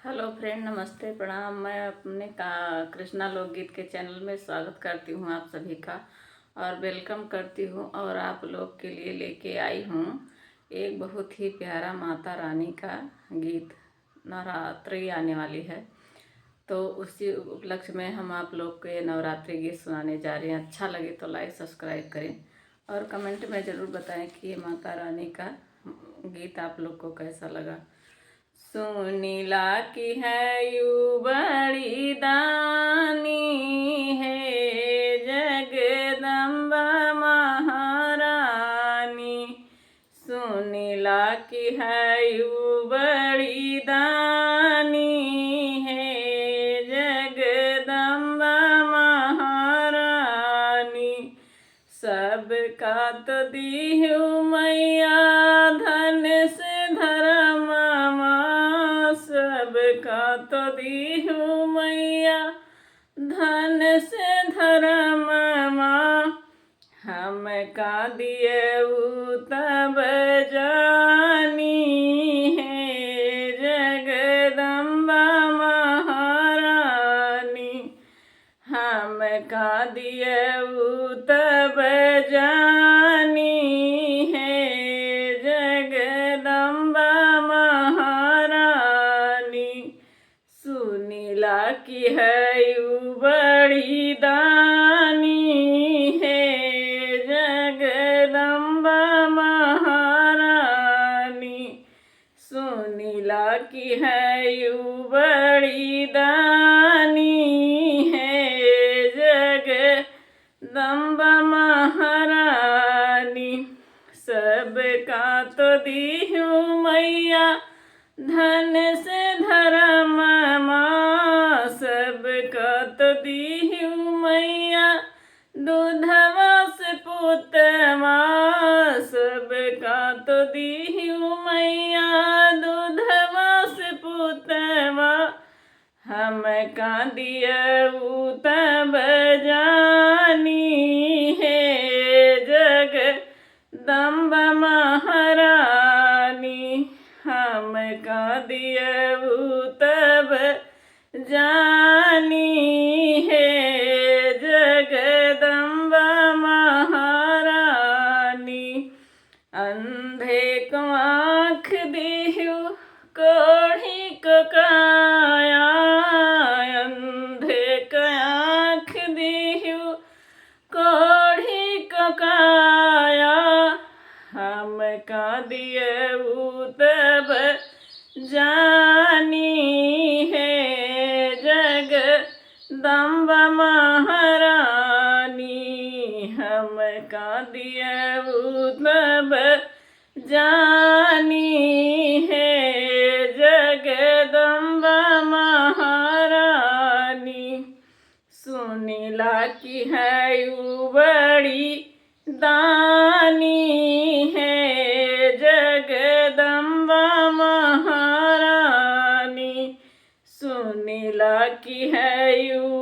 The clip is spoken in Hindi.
हेलो फ्रेंड, नमस्ते, प्रणाम। मैं अपने का कृष्णा लोकगीत के चैनल में स्वागत करती हूँ आप सभी का और वेलकम करती हूँ। और आप लोग के लिए लेके आई हूँ एक बहुत ही प्यारा माता रानी का गीत। नवरात्रि आने वाली है तो उसी उपलक्ष्य में हम आप लोग को ये नवरात्रि गीत सुनाने जा रहे हैं। अच्छा लगे तो लाइक सब्सक्राइब करें और कमेंट में ज़रूर बताएं कि ये माता रानी का गीत आप लोग को कैसा लगा। सुनीला की है यू बड़ी दानी है, जगदम्बा महारानी। सुनीला की है यू बड़ी दानी है, जगदम्बा महारानी। सबका तो दीहू मैया धन से धर्म, सबका तो दीहू मैया धन से धर्म। हम का दिए तब जानी है, जगदम्बा महारानी। हम का दिए तब जानी है, जगदम्बा महारानी। सुनीला की है यू बड़ी दानी है, जगदम्बा महारानी। सुनीला की है यू बड़ी दानी है, जगदम्बा महारानी। सबका तो दीहू मैया धन से धर्म, सबका तो दीहू मैया दूधवा से पुतवा। सबका तो दीहू मैया दूधवा से पुतवा। हम का दियऊ तब जानी है, जगदम्बा महारानी। हम का दियऊ तब जानी है, जगदम्बा महारानी। अंधे को आँख दीहू कोढ़ी को काया, अंधे को आँख दीहू कोढ़ी को काया। हम का दियऊ तब जानी है, जगदम्बा महारानी। हम का दियऊ तब जानी है, जगदम्बा महारानी। सुनीला की है यू बड़ी दानी है, जगदम्बा महारानी। सुनीला की है यू